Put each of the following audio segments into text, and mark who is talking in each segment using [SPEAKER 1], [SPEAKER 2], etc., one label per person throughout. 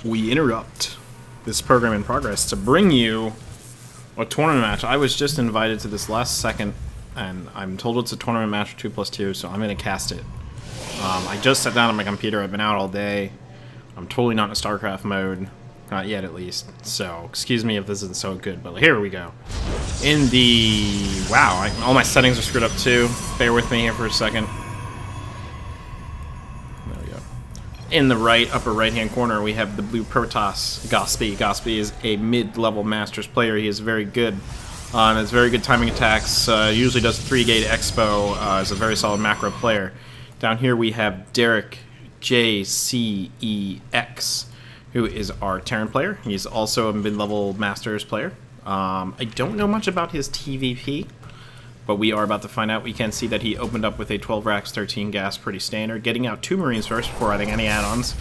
[SPEAKER 1] we interrupt this program in progress to bring you a tournament match. I was just invited to this last second, and I'm told it's a tournament match 2+2, so I'm going to cast it. I just sat down on my computer. I've been out all day. I'm totally not in StarCraft mode. Not yet, at least. So, excuse me if this isn't so good, but here we go. In the... Wow, all my settings are screwed up, too. Bear with me here for a second. There we go. In the upper right-hand corner, we have the blue Protoss, Gospy. Gospy is a mid-level Masters player. He is very good. Has very good timing attacks. Usually does 3-gate expo. Is a very solid macro player. Down here we have Derek JCEX, who is our Terran player. He's also a mid-level Masters player. I don't know much about his TVP, but we are about to find out. We can see that he opened up with a 12 racks, 13 gas, pretty standard, getting out 2 Marines first before adding any add-ons.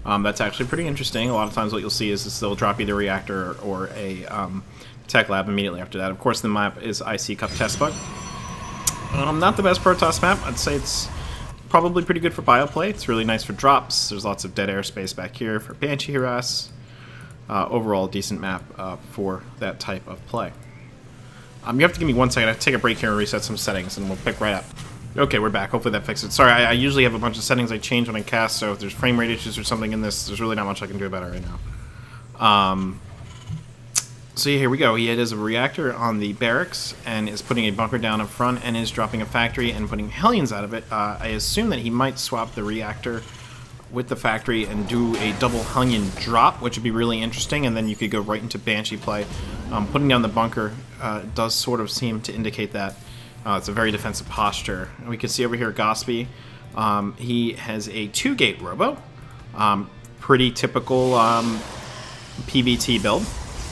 [SPEAKER 1] That's actually pretty interesting. A lot of times what you'll see is they'll drop either reactor or a tech lab immediately after that. Of course, the map is IC Cup Test Bug. Not the best Protoss map. I'd say it's probably pretty good for bioplay. It's really nice for drops. There's lots of dead airspace back here for Banshee harass. Overall, decent map for that type of play. You have to give me 1 second. I have to take a break here and reset some settings, and we'll pick right up. Okay, we're back. Hopefully that fixes it. Sorry, I usually have a bunch of settings I change when I cast, so if there's frame rate issues or something in this, there's really not much I can do about it right now. So yeah, here we go. He has a reactor on the barracks and is putting a bunker down up front and is dropping a factory and putting Hellions out of it. I assume that he might swap the reactor with the factory and do a double Hellion drop, which would be really interesting, and then you could go right into Banshee play. Putting down the bunker does sort of seem to indicate that it's a very defensive posture. And we can see over here Gospy. He has a 2-gate robo. Pretty typical PBT build.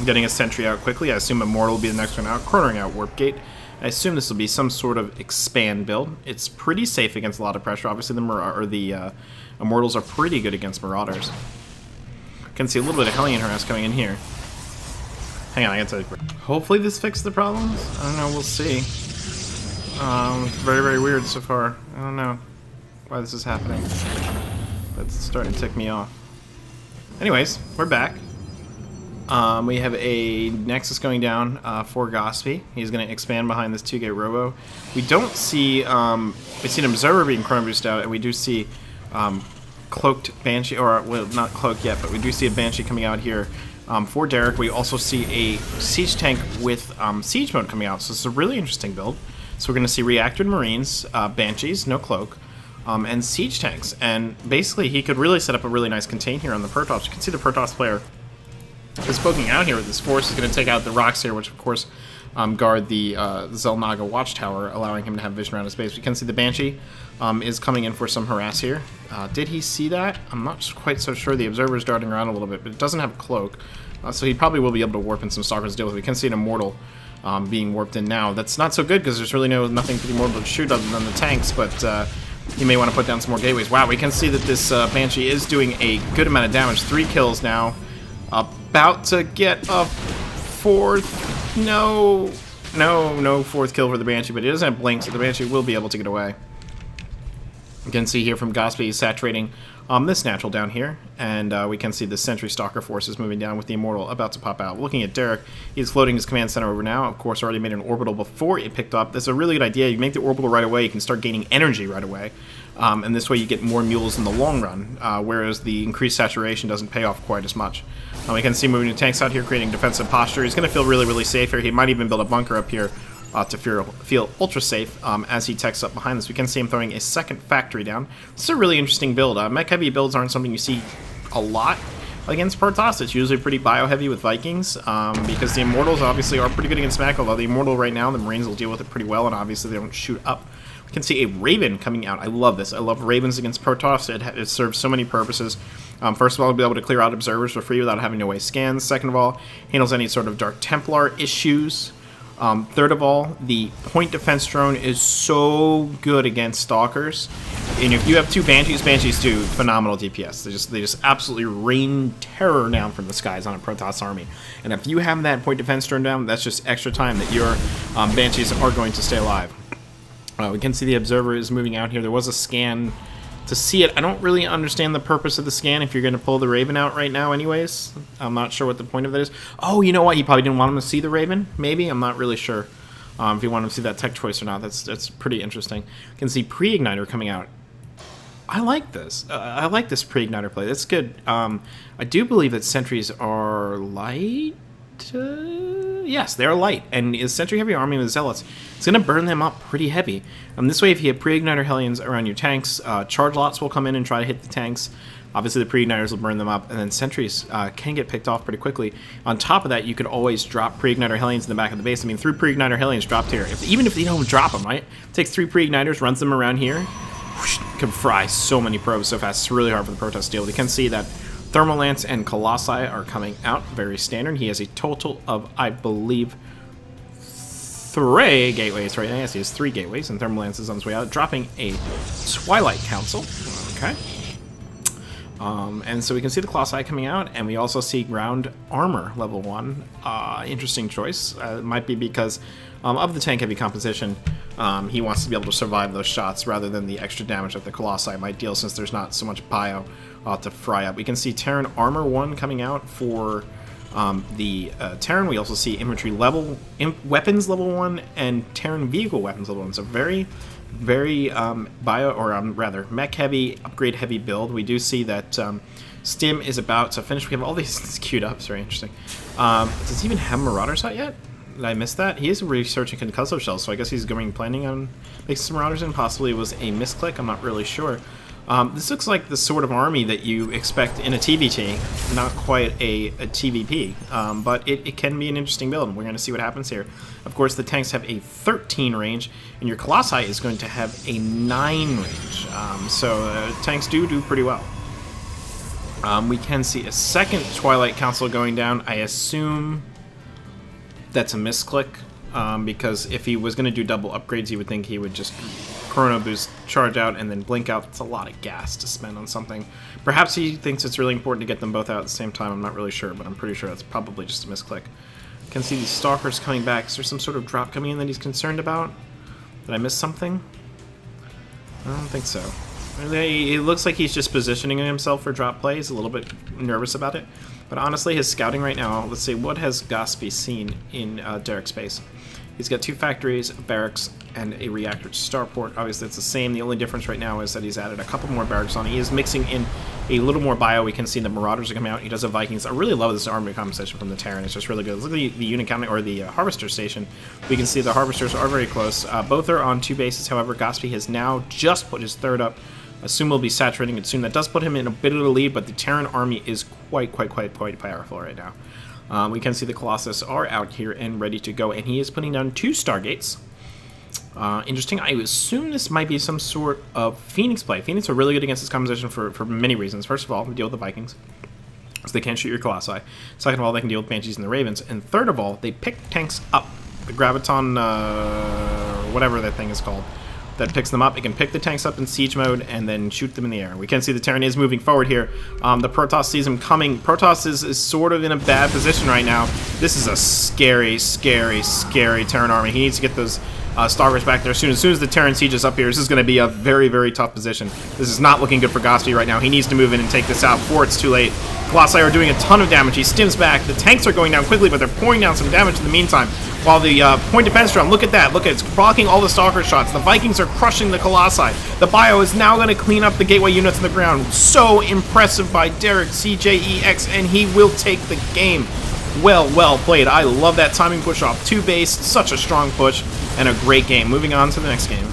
[SPEAKER 1] Getting a sentry out quickly. I assume Immortal will be the next one out. Cornering out Warp Gate. I assume this will be some sort of expand build. It's pretty safe against a lot of pressure. Obviously, the Immortals are pretty good against Marauders. Can see a little bit of Hellion harass coming in here. Hang on, I gotta tell you. Hopefully this fixes the problems. I don't know, we'll see. Very, very weird so far. I don't know why this is happening. That's starting to tick me off. Anyways, we're back. We have a Nexus going down for Gospy. He's going to expand behind this 2-gate robo. We don't see... we see an Observer being chrono boosted out, and we do see cloaked Banshee, or, well, not cloaked yet, but we do see a Banshee coming out here for Derek. We also see a Siege Tank with Siege Mode coming out, so it's a really interesting build. So we're going to see Reactored Marines, Banshees, no cloak, and Siege Tanks. And basically, he could really set up a really nice contain here on the Protoss. You can see the Protoss player is poking out here with this force. Is going to take out the rocks here, which of course guard the Zelnaga watchtower, allowing him to have vision around his base. We can see the Banshee is coming in for some harass here. Did he see that? I'm not quite so sure. The Observer is darting around a little bit, but it doesn't have a cloak, so he probably will be able to warp in some Stalkers to deal with it. We can see an Immortal being warped in now. That's not so good because there's really nothing for the Immortal to shoot other than the tanks, but he may want to put down some more gateways. Wow, we can see that this Banshee is doing a good amount of damage. 3 kills now. About to get a 4th. No 4th kill for the Banshee, but he doesn't have blink, so the Banshee will be able to get away. You can see here from Gospy, he's saturating this natural down here, and we can see the Sentry Stalker forces moving down with the Immortal about to pop out. Looking at Derek, he's floating his command center over now. Of course, already made an orbital before it picked up. That's a really good idea. You make the orbital right away, you can start gaining energy right away, and this way you get more mules in the long run, whereas the increased saturation doesn't pay off quite as much. We can see moving the tanks out here, creating defensive posture. He's going to feel really, really safe here. He might even build a bunker up here to feel ultra safe as he techs up behind this. We can see him throwing a second factory down. This is a really interesting build. Mech heavy builds aren't something you see a lot against Protoss. It's usually pretty bio heavy with Vikings because the Immortals obviously are pretty good against mech, although the Immortal right now, the Marines will deal with it pretty well, and obviously they don't shoot up. We can see a Raven coming out. I love this. I love Ravens against Protoss. It serves so many purposes. First of all, be able to clear out observers for free without having to waste scans. Second of all, handles any sort of Dark Templar issues. Third of all, the point defense drone is so good against Stalkers. And if you have 2 Banshees, Banshees do phenomenal DPS. They just absolutely rain terror down from the skies on a Protoss army. And if you have that point defense drone down, that's just extra time that your Banshees are going to stay alive. We can see the Observer is moving out here. There was a scan to see it. I don't really understand the purpose of the scan if you're going to pull the Raven out right now anyways. I'm not sure what the point of that is. Oh, you know what? He probably didn't want him to see the Raven, maybe? I'm not really sure if you want him to see that tech choice or not. That's pretty interesting. You can see pre-igniter coming out. I like this. I like this pre-igniter play. That's good. I do believe that sentries are light. Yes, they're light, and a sentry-heavy army with zealots, it's going to burn them up pretty heavy. This way, if you have pre-igniter Hellions around your tanks, charge lots will come in and try to hit the tanks. Obviously, the pre-igniters will burn them up, and then sentries can get picked off pretty quickly. On top of that, you could always drop pre-igniter Hellions in the back of the base. I mean, 3 pre-igniter Hellions dropped here. Even if you don't drop them, right? Takes 3 pre-igniters, runs them around here. Whoosh, can fry so many probes so fast. It's really hard for the Protoss to deal with. You can see that Thermal Lance and Colossi are coming out, very standard. He has a total of, I believe, 3 gateways right now. Yes, he has 3 gateways, and Thermal Lance is on his way out, dropping a Twilight Council. Okay. And so we can see the Colossi coming out, and we also see ground armor level 1. Interesting choice. It might be because of the tank-heavy composition. He wants to be able to survive those shots rather than the extra damage that the Colossi might deal, since there's not so much bio to fry up. We can see Terran Armor 1 coming out for the Terran. We also see Infantry level, Weapons level 1, and Terran Vehicle Weapons level 1. So very rather mech-heavy, upgrade-heavy build. We do see that Stim is about to finish. We have all these queued up. It's very interesting. Does he even have Marauders out yet? Did I miss that? He is researching concussive shells, so I guess he's planning on making some Marauders in. Possibly it was a misclick. I'm not really sure. This looks like the sort of army that you expect in a TVT, not quite a TVP, but it can be an interesting build, and we're going to see what happens here. Of course, the tanks have a 13 range, and your Colossi is going to have a 9 range, so tanks do pretty well. We can see a second Twilight Council going down. I assume that's a misclick, because if he was going to do double upgrades, you would think he would just Chrono Boost, charge out, and then blink out. It's a lot of gas to spend on something. Perhaps he thinks it's really important to get them both out at the same time. I'm not really sure, but I'm pretty sure that's probably just a misclick. You can see these Stalkers coming back. Is there some sort of drop coming in that he's concerned about? Did I miss something? I don't think so. It looks like he's just positioning himself for drop play. He's a little bit nervous about it. But honestly, his scouting right now, let's see, what has Gospy seen in Derek's base? He's got 2 factories, a barracks, and a reactor starport. Obviously, it's the same. The only difference right now is that he's added a couple more barracks on. He is mixing in a little more bio. We can see the Marauders are coming out. He does have Vikings. I really love this army composition from the Terran. It's just really good. Look at the unit count, or the Harvester station. We can see the Harvesters are very close. Both are on 2 bases. However, Gospy has now just put his 3rd up. Assume we'll be saturating it soon. That does put him in a bit of a lead, but the Terran army is quite powerful right now. We can see the Colossus are out here and ready to go, and he is putting down 2 Stargates. Interesting. I assume this might be some sort of Phoenix play. Phoenix are really good against this composition for many reasons. First of all, they deal with the Vikings, so they can't shoot your Colossi. Second of all, they can deal with Banshees and the Ravens. And third of all, they pick tanks up. The Graviton, whatever that thing is called, that picks them up. It can pick the tanks up in siege mode and then shoot them in the air. We can see the Terran is moving forward here. The Protoss sees him coming. Protoss is sort of in a bad position right now. This is a scary Terran army. He needs to get those Stalkers back there as soon as the Terran siege is up here. This is going to be a very tough position. This is not looking good for Gospy right now. He needs to move in and take this out before it's too late. Colossi are doing a ton of damage. He stims back. The tanks are going down quickly, but they're pouring down some damage in the meantime. While the point defense drum, look at that. Look at it's blocking all the Stalker shots. The Vikings are crushing the Colossi. The bio is now going to clean up the gateway units on the ground. So impressive by Derek, CJEX, and he will take the game. Well played. I love that timing push off 2 base. Such a strong push and a great game. Moving on to the next game.